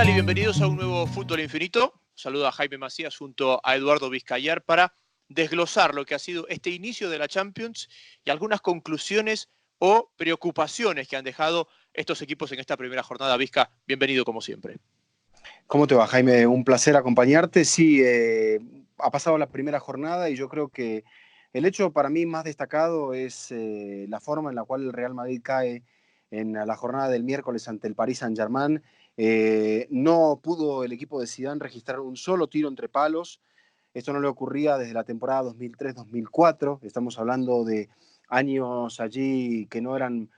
tal y bienvenidos a un nuevo Fútbol Infinito. Saludo a Jaime Macías junto a Eduardo Vizcayar para desglosar lo que ha sido este inicio de la Champions y algunas conclusiones o preocupaciones que han dejado estos equipos en esta primera jornada. Vizca, bienvenido como siempre. ¿Cómo te va, Jaime? Un placer acompañarte. Sí, ha pasado la primera jornada y yo creo que el hecho para mí más destacado es la forma en la cual el Real Madrid cae en la jornada del miércoles ante el Paris Saint-Germain. No pudo el equipo de Zidane registrar un solo tiro entre palos. Esto no le ocurría desde la temporada 2003-2004. Estamos hablando de años allí que no eran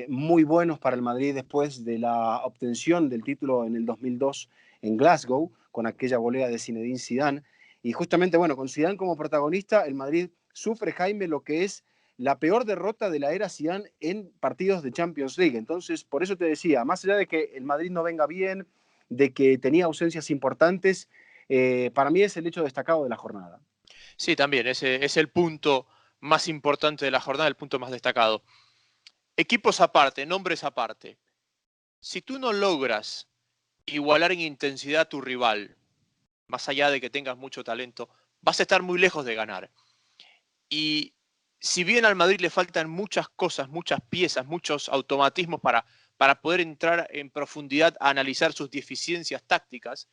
muy buenos para el Madrid después de la obtención del título en el 2002 en Glasgow, con aquella volea de Zinedine Zidane. Y justamente, bueno, con Zidane como protagonista, el Madrid sufre, Jaime, lo que es la peor derrota de la era Zidane en partidos de Champions League. Entonces, por eso te decía, más allá de que el Madrid no venga bien, de que tenía ausencias importantes, para mí es el hecho destacado de la jornada. Sí, también, ese es el punto más importante de la jornada, el punto más destacado. Equipos aparte, nombres aparte. Si tú no logras igualar en intensidad a tu rival, más allá de que tengas mucho talento, vas a estar muy lejos de ganar. Y si bien al Madrid le faltan muchas cosas, muchas piezas, muchos automatismos para poder entrar en profundidad a analizar sus deficiencias tácticas,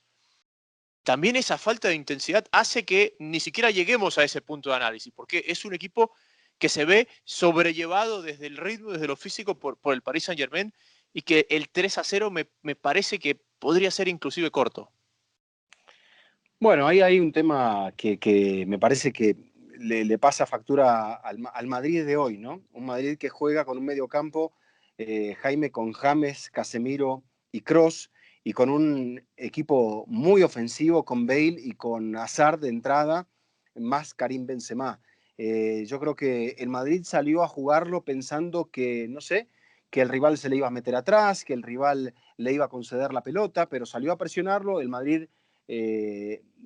también esa falta de intensidad hace que ni siquiera lleguemos a ese punto de análisis, porque es un equipo que se ve sobrellevado desde el ritmo, desde lo físico por el Paris Saint-Germain, y que el 3-0 me parece que podría ser inclusive corto. Bueno, ahí hay un tema que me parece que le pasa factura al Madrid de hoy, ¿no? Un Madrid que juega con un mediocampo, Jaime, con James, Casemiro y Kroos, y con un equipo muy ofensivo con Bale y con Hazard de entrada, más Karim Benzema. Yo creo que el Madrid salió a jugarlo pensando que, no sé, que el rival se le iba a meter atrás, que el rival le iba a conceder la pelota, pero salió a presionarlo. El Madrid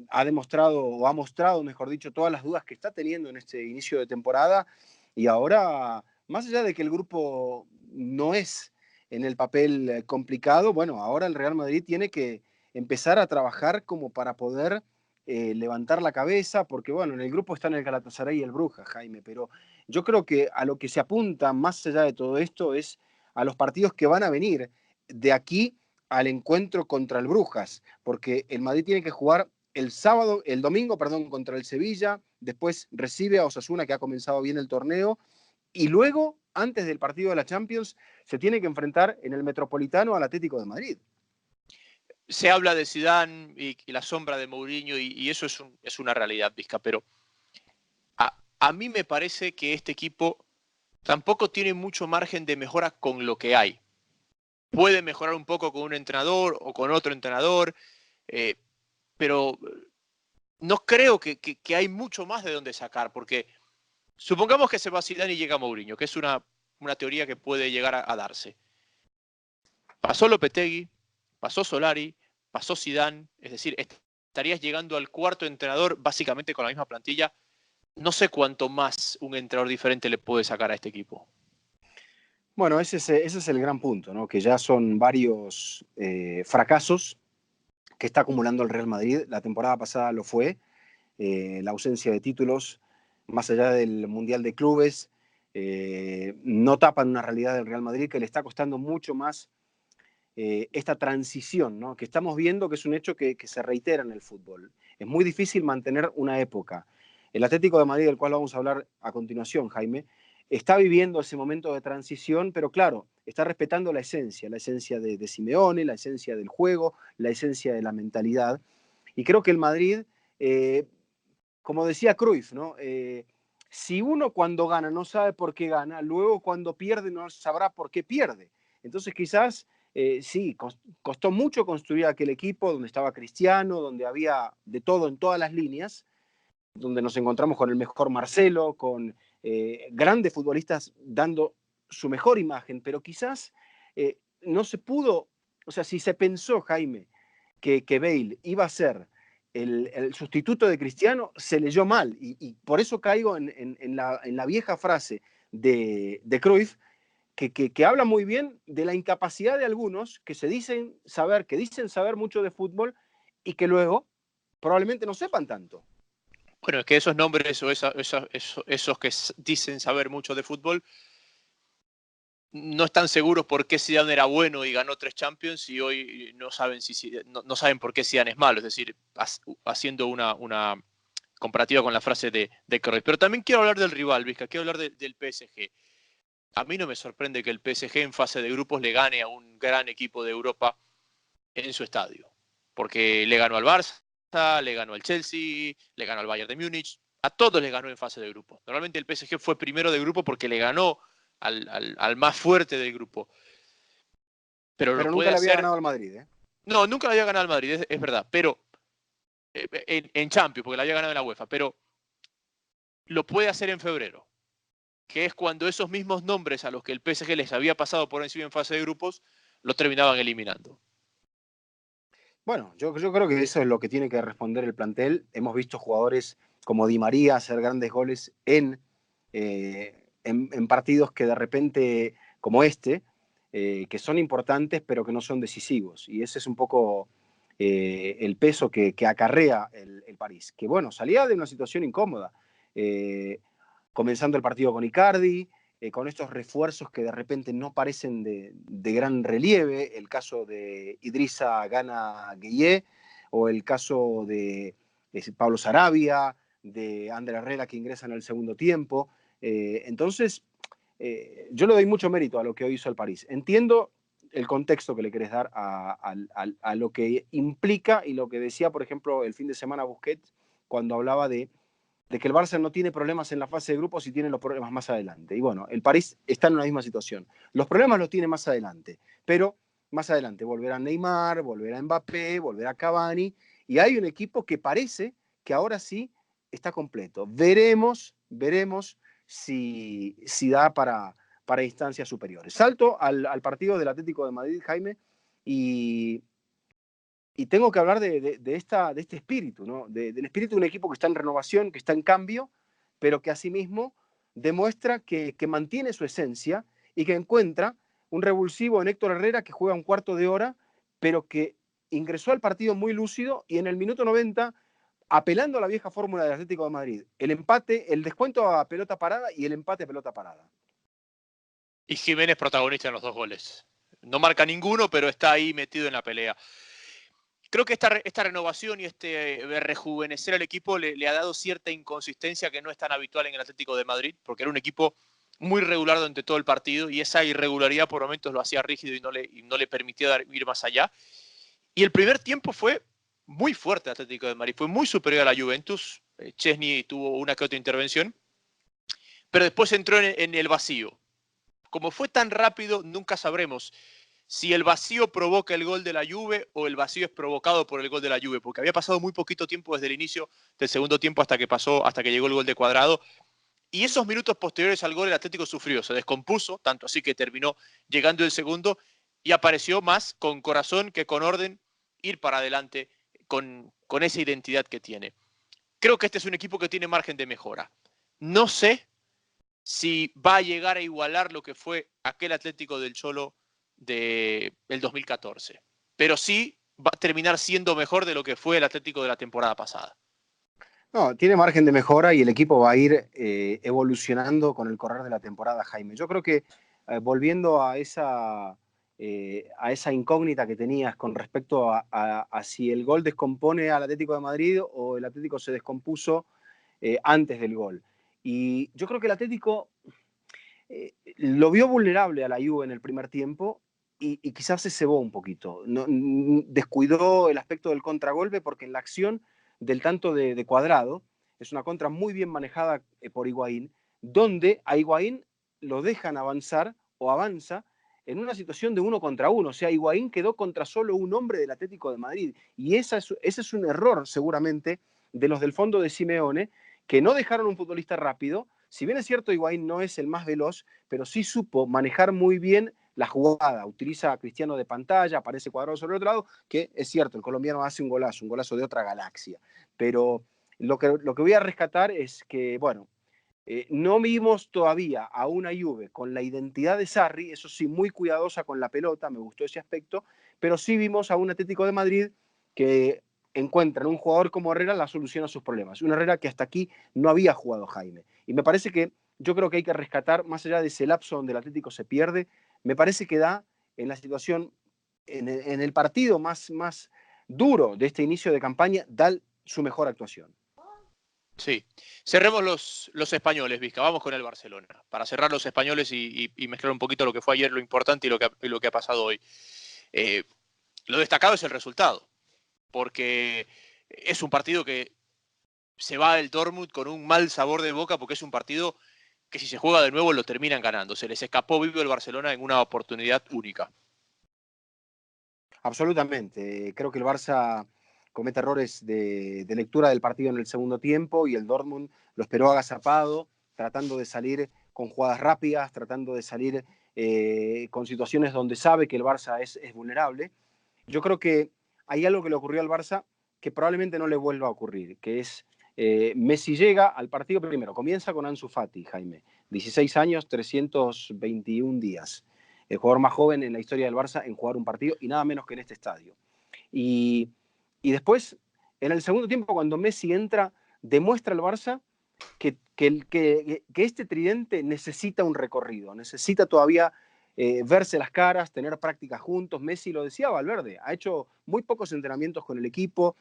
ha demostrado, o ha mostrado, mejor dicho, todas las dudas que está teniendo en este inicio de temporada. Y ahora, más allá de que el grupo no es en el papel complicado, bueno, ahora el Real Madrid tiene que empezar a trabajar como para poder levantar la cabeza, porque bueno, en el grupo están el Galatasaray y el Brujas, Jaime, pero yo creo que a lo que se apunta más allá de todo esto es a los partidos que van a venir de aquí al encuentro contra el Brujas, porque el Madrid tiene que jugar el domingo, perdón, contra el Sevilla, después recibe a Osasuna, que ha comenzado bien el torneo, y luego, antes del partido de la Champions, se tiene que enfrentar en el Metropolitano al Atlético de Madrid. Se habla de Zidane y la sombra de Mourinho, y eso es una realidad, Vizca, pero a mí me parece que este equipo tampoco tiene mucho margen de mejora con lo que hay. Puede mejorar un poco con un entrenador o con otro entrenador, pero no creo que hay mucho más de dónde sacar, porque supongamos que se va Zidane y llega Mourinho, que es una teoría que puede llegar a darse. Pasó Lopetegui, pasó Solari, pasó Zidane, es decir, estarías llegando al cuarto entrenador básicamente con la misma plantilla. No sé cuánto más un entrenador diferente le puede sacar a este equipo. Bueno, ese es el gran punto, ¿no? Que ya son varios fracasos que está acumulando el Real Madrid. La temporada pasada lo fue, la ausencia de títulos, más allá del Mundial de Clubes, no tapan una realidad del Real Madrid que le está costando mucho más esta transición, ¿no? Que estamos viendo que es un hecho que se reitera en el fútbol. Es muy difícil mantener una época. El Atlético de Madrid, del cual vamos a hablar a continuación, Jaime, está viviendo ese momento de transición, pero claro, está respetando la esencia de Simeone, la esencia del juego, la esencia de la mentalidad. Y creo que el Madrid, como decía Cruyff, ¿no? Si uno cuando gana no sabe por qué gana, luego cuando pierde no sabrá por qué pierde. Entonces quizás sí, costó mucho construir aquel equipo donde estaba Cristiano, donde había de todo en todas las líneas, donde nos encontramos con el mejor Marcelo, con grandes futbolistas dando su mejor imagen, pero quizás no se pudo, o sea, si se pensó, Jaime, que Bale iba a ser el sustituto de Cristiano, se leyó mal, y por eso caigo en la vieja frase de Cruyff, que habla muy bien de la incapacidad de algunos que dicen saber mucho de fútbol y que luego probablemente no sepan tanto. Bueno, es que esos nombres o esos que dicen saber mucho de fútbol no están seguros por qué Zidane era bueno y ganó 3 Champions y hoy no saben, no saben por qué Zidane es malo. Es decir, haciendo una comparativa con la frase de Cruyff. Pero también quiero hablar del rival, Vizca, quiero hablar del PSG. A mí no me sorprende que el PSG en fase de grupos le gane a un gran equipo de Europa en su estadio. Porque le ganó al Barça, le ganó al Chelsea, le ganó al Bayern de Múnich. A todos le ganó en fase de grupos. Normalmente el PSG fue primero de grupo porque le ganó al más fuerte del grupo. Pero lo Pero puede nunca le había hacer. ganado al Madrid, ¿eh? No, nunca le había ganado al Madrid, es verdad. Pero en Champions, porque le había ganado en la UEFA. Pero lo puede hacer en febrero, que es cuando esos mismos nombres a los que el PSG les había pasado por encima en fase de grupos, lo terminaban eliminando. Bueno, yo creo que eso es lo que tiene que responder el plantel. Hemos visto jugadores como Di María hacer grandes goles en partidos que de repente, como este, que son importantes pero que no son decisivos. Y ese es un poco el peso que acarrea el París. Que bueno, salía de una situación incómoda. Comenzando el partido con Icardi, con estos refuerzos que de repente no parecen de gran relieve, el caso de Idrissa Gana Gueye, o el caso de Pablo Sarabia, de Ander Herrera que ingresan al segundo tiempo. Entonces, yo le doy mucho mérito a lo que hoy hizo el París. Entiendo el contexto que le querés dar a lo que implica y lo que decía, por ejemplo, el fin de semana Busquets cuando hablaba de que el Barça no tiene problemas en la fase de grupos y tiene los problemas más adelante. Y bueno, el París está en la misma situación. Los problemas los tiene más adelante, pero más adelante volverá Neymar, volverá Mbappé, volverá Cavani, y hay un equipo que parece que ahora sí está completo. Veremos si da para instancias superiores. Salto al partido del Atlético de Madrid, Jaime, y y tengo que hablar de este espíritu, ¿no? Del espíritu de un equipo que está en renovación, que está en cambio, pero que asimismo demuestra que mantiene su esencia y que encuentra un revulsivo en Héctor Herrera que juega un cuarto de hora, pero que ingresó al partido muy lúcido y en el minuto 90, apelando a la vieja fórmula del Atlético de Madrid, el empate, el descuento a pelota parada y el empate a pelota parada. Y Jiménez protagonista en los 2 goles. No marca ninguno, pero está ahí metido en la pelea. Creo que esta renovación y rejuvenecer al equipo le ha dado cierta inconsistencia que no es tan habitual en el Atlético de Madrid, porque era un equipo muy regular durante todo el partido y esa irregularidad por momentos lo hacía rígido y no le permitía ir más allá. Y el primer tiempo fue muy fuerte el Atlético de Madrid, fue muy superior a la Juventus. Chesney tuvo una que otra intervención, pero después entró en el vacío. Como fue tan rápido, nunca sabremos si el vacío provoca el gol de la Juve o el vacío es provocado por el gol de la Juve, porque había pasado muy poquito tiempo desde el inicio del segundo tiempo hasta que llegó el gol de Cuadrado. Y esos minutos posteriores al gol el Atlético sufrió, se descompuso, tanto así que terminó llegando el segundo y apareció más con corazón que con orden ir para adelante con esa identidad que tiene. Creo que este es un equipo que tiene margen de mejora. No sé si va a llegar a igualar lo que fue aquel Atlético del Cholo del 2014. Pero sí va a terminar siendo mejor de lo que fue el Atlético de la temporada pasada. No, tiene margen de mejora y el equipo va a ir evolucionando con el correr de la temporada, Jaime. Yo creo que volviendo a esa incógnita que tenías con respecto a si el gol descompone al Atlético de Madrid o el Atlético se descompuso antes del gol. Y yo creo que el Atlético lo vio vulnerable a la Juve en el primer tiempo y quizás se cebó un poquito. No, descuidó el aspecto del contragolpe porque en la acción del tanto de Cuadrado es una contra muy bien manejada por Higuaín, donde a Higuaín lo dejan avanzar o avanza en una situación de 1 contra 1. O sea, Higuaín quedó contra solo un hombre del Atlético de Madrid. Y ese es un error seguramente de los del fondo de Simeone, que no dejaron un futbolista rápido. Si bien es cierto, Higuaín no es el más veloz, pero sí supo manejar muy bien la jugada. Utiliza a Cristiano de pantalla, aparece Cuadrado sobre el otro lado, que es cierto, el colombiano hace un golazo de otra galaxia. Pero lo que voy a rescatar es que, bueno, No vimos todavía a una Juve con la identidad de Sarri, eso sí, muy cuidadosa con la pelota, me gustó ese aspecto, pero sí vimos a un Atlético de Madrid que encuentra en un jugador como Herrera la solución a sus problemas. Un Herrera que hasta aquí no había jugado Jaime. Y me parece que yo creo que hay que rescatar, más allá de ese lapso donde el Atlético se pierde, me parece que da en la situación, en el partido más duro de este inicio de campaña, da su mejor actuación. Sí. Cerremos los españoles, Vizca. Vamos con el Barcelona. Para cerrar los españoles y mezclar un poquito lo que fue ayer, lo importante y lo que ha pasado hoy. Eh, lo destacado es el resultado, porque es un partido que se va del Dortmund con un mal sabor de boca, porque es un partido que si se juega de nuevo lo terminan ganando. Se les escapó vivo el Barcelona en una oportunidad única. Absolutamente. Creo que el Barça comete errores de lectura del partido en el segundo tiempo y el Dortmund lo esperó agazapado, tratando de salir con jugadas rápidas, tratando de salir con situaciones donde sabe que el Barça es vulnerable. Yo creo que hay algo que le ocurrió al Barça que probablemente no le vuelva a ocurrir, que es Messi llega al partido primero, comienza con Ansu Fati, Jaime, 16 años, 321 días, el jugador más joven en la historia del Barça en jugar un partido y nada menos que en este estadio. Y, y después, en el segundo tiempo, cuando Messi entra, demuestra al Barça que este tridente necesita un recorrido, necesita todavía verse las caras, tener prácticas juntos. Messi, lo decía Valverde, ha hecho muy pocos entrenamientos con el equipo,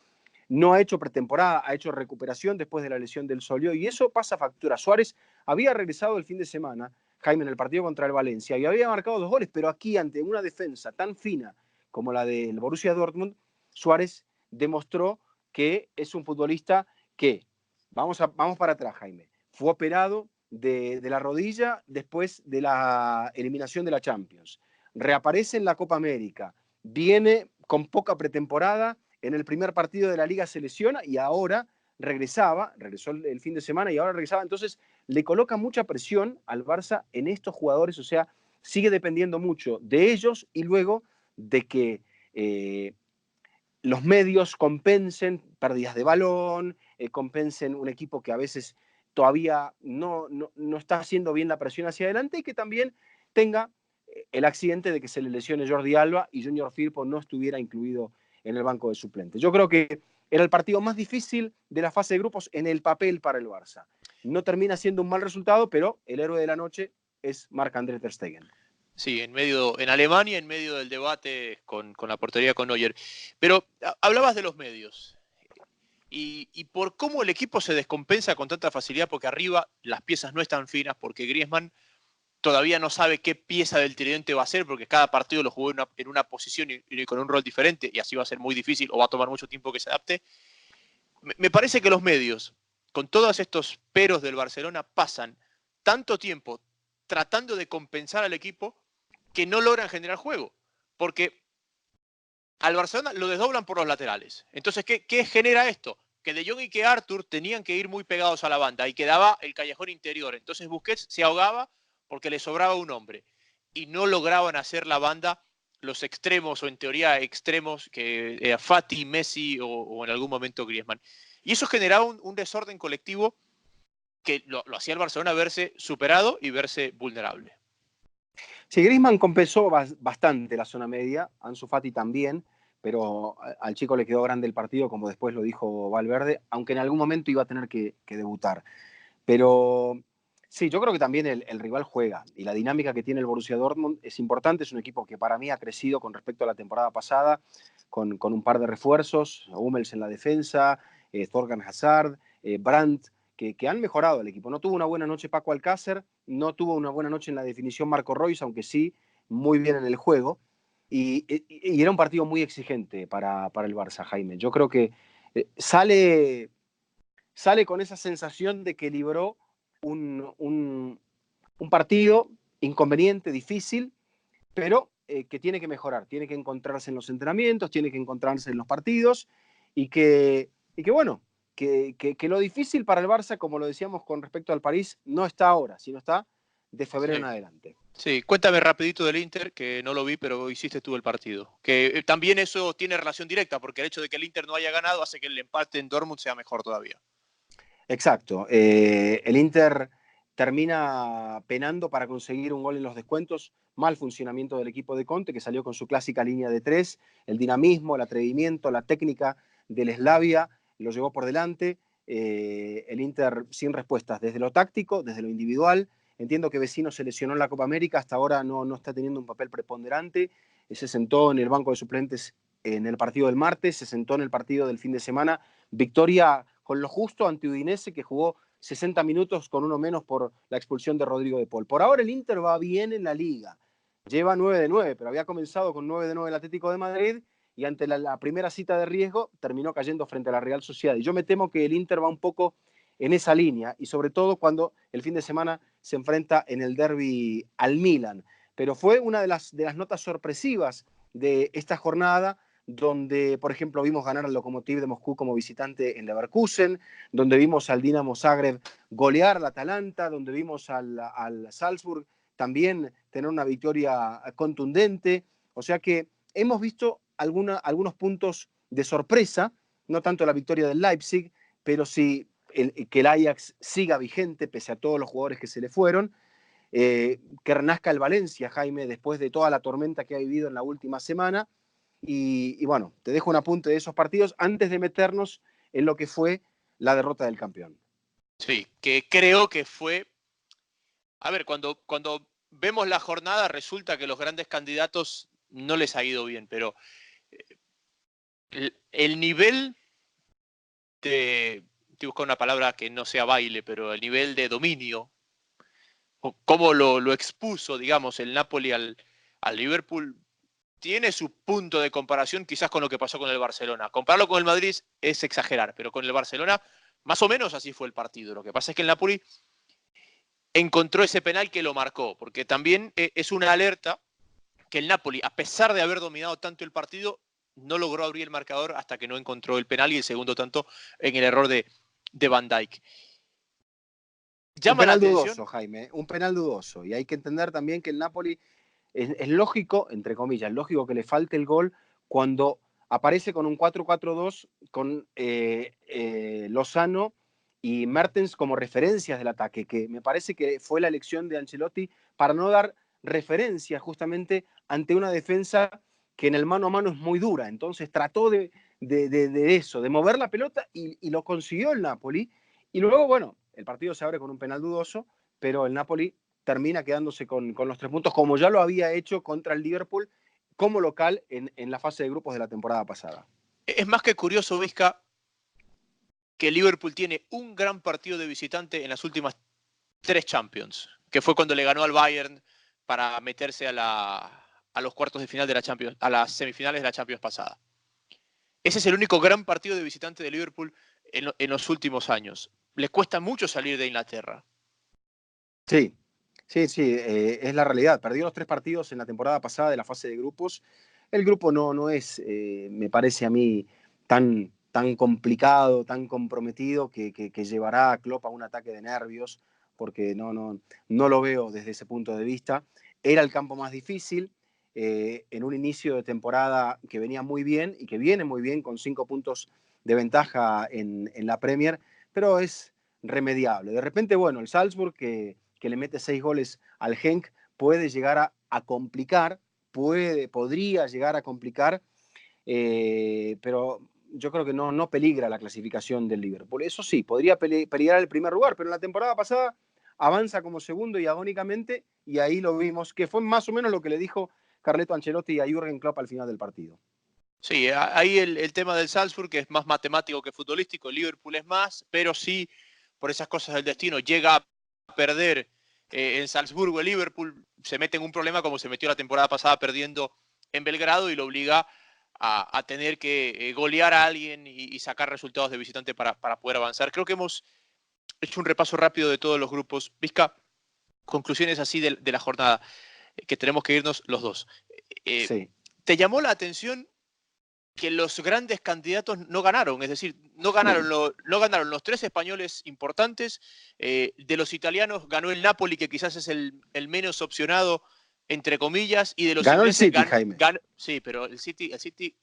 no ha hecho pretemporada, ha hecho recuperación después de la lesión del Solio y eso pasa factura. Suárez había regresado el fin de semana, Jaime, en el partido contra el Valencia y había marcado 2 goles, pero aquí ante una defensa tan fina como la del Borussia Dortmund, Suárez demostró que es un futbolista que, vamos para atrás, Jaime, fue operado de la rodilla después de la eliminación de la Champions. Reaparece en la Copa América, viene con poca pretemporada, en el primer partido de la liga se lesiona y ahora regresó el fin de semana y ahora regresaba. Entonces le coloca mucha presión al Barça en estos jugadores, o sea, sigue dependiendo mucho de ellos y luego de que los medios compensen pérdidas de balón, compensen un equipo que a veces todavía no está haciendo bien la presión hacia adelante y que también tenga el accidente de que se le lesione Jordi Alba y Junior Firpo no estuviera incluido en el banco de suplentes. Yo creo que era el partido más difícil de la fase de grupos en el papel para el Barça. No termina siendo un mal resultado, pero el héroe de la noche es Marc-André ter Stegen. Sí, en Alemania, en medio del debate con la portería con Neuer. Pero hablabas de los medios. Y por cómo el equipo se descompensa con tanta facilidad, porque arriba las piezas no están finas, porque Griezmann todavía no sabe qué pieza del tridente va a ser, porque cada partido lo jugó en una posición y con un rol diferente, y así va a ser muy difícil o va a tomar mucho tiempo que se adapte. Me parece que los medios, con todos estos peros del Barcelona, pasan tanto tiempo tratando de compensar al equipo que no logran generar juego. Porque al Barcelona lo desdoblan por los laterales. Entonces, ¿qué genera esto? Que De Jong y que Arthur tenían que ir muy pegados a la banda y quedaba el callejón interior. Entonces Busquets se ahogaba porque le sobraba un hombre y no lograban hacer la banda los extremos o en teoría extremos que Fati, Messi o en algún momento Griezmann. Y eso generaba un desorden colectivo que lo hacía el Barcelona verse superado y verse vulnerable. Sí, Griezmann compensó bastante la zona media, Ansu Fati también, pero al chico le quedó grande el partido, como después lo dijo Valverde, aunque en algún momento iba a tener que debutar. Pero sí, yo creo que también el rival juega y la dinámica que tiene el Borussia Dortmund es importante. Es un equipo que para mí ha crecido con respecto a la temporada pasada, con un par de refuerzos, Hummels en la defensa, Thorgan Hazard, Brandt, que han mejorado el equipo. No tuvo una buena noche Paco Alcácer, no tuvo una buena noche en la definición Marco Reus, aunque sí, muy bien en el juego. Y era un partido muy exigente para el Barça, Jaime. Yo creo que sale con esa sensación de que libró un partido inconveniente, difícil, pero que tiene que mejorar, tiene que encontrarse en los entrenamientos, tiene que encontrarse en los partidos y que bueno, que lo difícil para el Barça, como lo decíamos con respecto al París, no está ahora, sino está de febrero en Sí. adelante. Sí, cuéntame rapidito del Inter, que no lo vi, pero hiciste tú el partido. Que también eso tiene relación directa, porque el hecho de que el Inter no haya ganado hace que el empate en Dortmund sea mejor todavía. Exacto. El Inter termina penando para conseguir un gol en los descuentos. Mal funcionamiento del equipo de Conte, que salió con su clásica línea de tres, el dinamismo, el atrevimiento, la técnica del Slavia, lo llevó por delante. El Inter sin respuestas, desde lo táctico, desde lo individual. Entiendo que Vecino se lesionó en la Copa América, hasta ahora no está teniendo un papel preponderante. Se sentó en el banco de suplentes en el partido del martes, se sentó en el partido del fin de semana. Victoria con lo justo ante Udinese, que jugó 60 minutos con uno menos por la expulsión de Rodrigo de Paul. Por ahora el Inter va bien en la liga. Lleva 9 de 9, pero había comenzado con 9 de 9 el Atlético de Madrid y ante la primera cita de riesgo terminó cayendo frente a la Real Sociedad. Y yo me temo que el Inter va un poco en esa línea, y sobre todo cuando el fin de semana se enfrenta en el derbi al Milan. Pero fue una de las notas sorpresivas de esta jornada, donde, por ejemplo, vimos ganar al Lokomotiv de Moscú como visitante en Leverkusen, donde vimos al Dinamo Zagreb golear al Atalanta, donde vimos al Salzburg también tener una victoria contundente. O sea que hemos visto algunos puntos de sorpresa, no tanto la victoria del Leipzig, pero sí que el Ajax siga vigente pese a todos los jugadores que se le fueron, que renazca el Valencia, Jaime, después de toda la tormenta que ha vivido en la última semana. Y bueno, te dejo un apunte de esos partidos antes de meternos en lo que fue la derrota del campeón. Sí, que creo que fue... A ver, cuando vemos la jornada resulta que los grandes candidatos no les ha ido bien, pero el nivel de... Te busco una palabra que no sea baile, pero el nivel de dominio, o cómo lo expuso, digamos, el Napoli al Liverpool, tiene su punto de comparación quizás con lo que pasó con el Barcelona. Compararlo con el Madrid es exagerar, pero con el Barcelona más o menos así fue el partido. Lo que pasa es que el Napoli encontró ese penal que lo marcó, porque también es una alerta que el Napoli, a pesar de haber dominado tanto el partido, no logró abrir el marcador hasta que no encontró el penal y el segundo tanto en el error de Van Dijk. Un Llama la penal atención. dudoso, Jaime, un penal dudoso. Y hay que entender también que el Napoli es lógico, entre comillas, lógico que le falte el gol cuando aparece con un 4-4-2 con Lozano y Mertens como referencias del ataque, que me parece que fue la elección de Ancelotti para no dar referencia justamente ante una defensa que en el mano a mano es muy dura. Entonces trató de eso, de mover la pelota y lo consiguió el Napoli. Y luego, bueno, el partido se abre con un penal dudoso, pero el Napoli termina quedándose con los 3 puntos, como ya lo había hecho contra el Liverpool como local en la fase de grupos de la temporada pasada. Es más que curioso, Vizca, que Liverpool tiene un gran partido de visitante en las últimas 3 Champions, que fue cuando le ganó al Bayern para meterse a los cuartos de final de la Champions, a las semifinales de la Champions pasada. Ese es el único gran partido de visitante de Liverpool en los últimos años. Le cuesta mucho salir de Inglaterra. Sí, es la realidad. Perdió los 3 partidos en la temporada pasada de la fase de grupos. El grupo no es, me parece a mí, tan complicado, tan comprometido que llevará a Klopp a un ataque de nervios, porque no lo veo desde ese punto de vista. Era el campo más difícil, en un inicio de temporada que venía muy bien y que viene muy bien con 5 puntos de ventaja en la Premier, pero es remediable. De repente, bueno, el Salzburg que le mete 6 goles al Genk puede llegar a complicar, podría llegar a complicar, pero yo creo que no peligra la clasificación del Liverpool. Eso sí, podría peligrar el primer lugar, pero en la temporada pasada avanza como segundo y agónicamente, y ahí lo vimos, que fue más o menos lo que le dijo Carleto Ancelotti a Jürgen Klopp al final del partido. Sí, ahí el tema del Salzburg, que es más matemático que futbolístico, Liverpool es más, pero sí, por esas cosas del destino, llega a perder en Salzburgo, el Liverpool se mete en un problema como se metió la temporada pasada perdiendo en Belgrado y lo obliga a tener que golear a alguien y sacar resultados de visitante para poder avanzar. Creo que hemos hecho un repaso rápido de todos los grupos. Vizca, conclusiones así de la jornada, que tenemos que irnos los dos. Sí. ¿Te llamó la atención que los grandes candidatos no ganaron? Es decir, no ganaron los 3 españoles importantes. De los italianos ganó el Napoli, que quizás es el menos opcionado, entre comillas, y de los Ganó el ingleses City, Jaime. sí, pero el City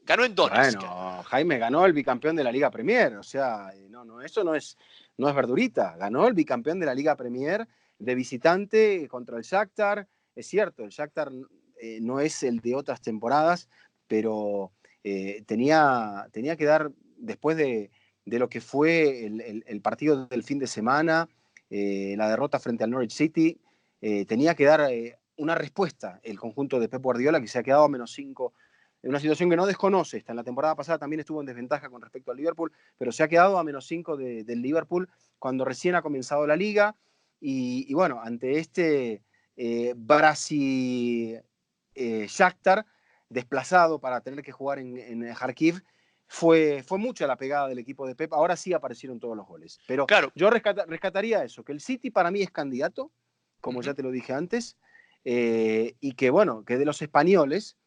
Ganó en Donetsk. Bueno, Jaime ganó el bicampeón de la Liga Premier, o sea, eso no es verdurita. Ganó el bicampeón de la Liga Premier de visitante contra el Shakhtar. Es cierto, el Shakhtar no es el de otras temporadas, pero tenía que dar, después de lo que fue el partido del fin de semana, la derrota frente al Norwich City, tenía que dar una respuesta el conjunto de Pep Guardiola, que se ha quedado a -5, en una situación que no desconoce. En la temporada pasada también estuvo en desventaja con respecto al Liverpool, pero se ha quedado a -5 del Liverpool cuando recién ha comenzado la liga. Y bueno, ante este Shakhtar desplazado para tener que jugar en Kharkiv, fue mucha la pegada del equipo de Pep. Ahora sí aparecieron todos los goles. Pero Claro. yo rescataría eso, que el City para mí es candidato, como ya te lo dije antes, y que bueno, que de los españoles,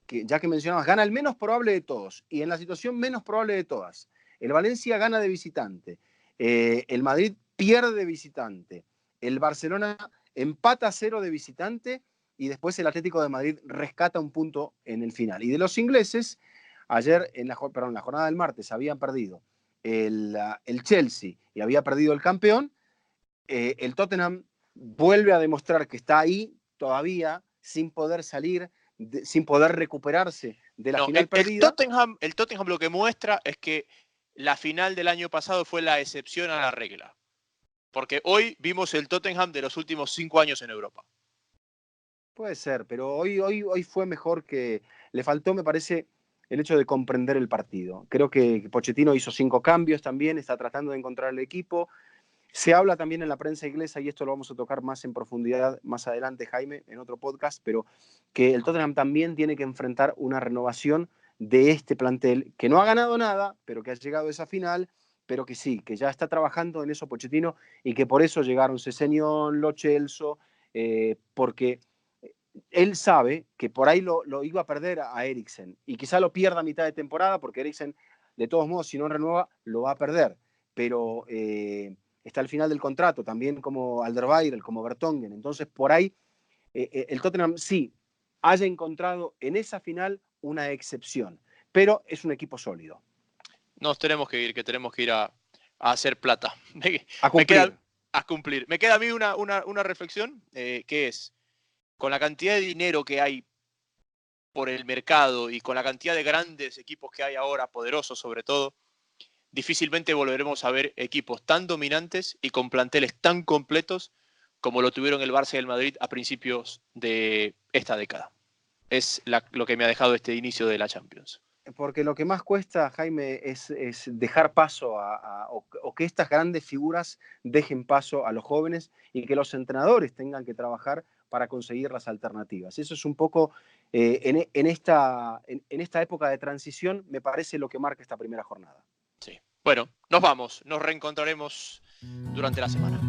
que ya que mencionabas, gana el menos probable de todos y en la situación menos probable de todas. El Valencia gana de visitante, el Madrid pierde de visitante, el Barcelona empata 0 de visitante y después el Atlético de Madrid rescata un punto en el final. Y de los ingleses, ayer, la jornada del martes, habían perdido el Chelsea y había perdido el campeón. El Tottenham vuelve a demostrar que está ahí todavía sin poder salir, sin poder recuperarse de la final perdida. El Tottenham lo que muestra es que la final del año pasado fue la excepción a la regla. Porque hoy vimos el Tottenham de los últimos 5 años en Europa. Puede ser, pero hoy fue mejor. Que le faltó, me parece, el hecho de comprender el partido. Creo que Pochettino hizo 5 cambios también, está tratando de encontrar el equipo. Se habla también en la prensa inglesa, y esto lo vamos a tocar más en profundidad más adelante, Jaime, en otro podcast, pero que el Tottenham también tiene que enfrentar una renovación de este plantel, que no ha ganado nada, pero que ha llegado a esa final, pero que sí, que ya está trabajando en eso Pochettino, y que por eso llegaron Sessegnon, Lo Celso, porque él sabe que por ahí lo iba a perder a Eriksen, y quizá lo pierda a mitad de temporada, porque Eriksen, de todos modos, si no renueva, lo va a perder, pero está al final del contrato, también como Alderweireld, como Vertonghen. Entonces, por ahí, el Tottenham sí haya encontrado en esa final una excepción, pero es un equipo sólido. Nos tenemos que ir a hacer plata. A cumplir. A cumplir. Me queda a mí una reflexión, que es, con la cantidad de dinero que hay por el mercado y con la cantidad de grandes equipos que hay ahora, poderosos sobre todo, difícilmente volveremos a ver equipos tan dominantes y con planteles tan completos como lo tuvieron el Barça y el Madrid a principios de esta década. Es lo que me ha dejado este inicio de la Champions. Porque lo que más cuesta, Jaime, es dejar paso o que estas grandes figuras dejen paso a los jóvenes, y que los entrenadores tengan que trabajar para conseguir las alternativas. Eso es un poco, en esta época de transición, me parece lo que marca esta primera jornada. Sí. Bueno, nos vamos. Nos reencontraremos durante la semana.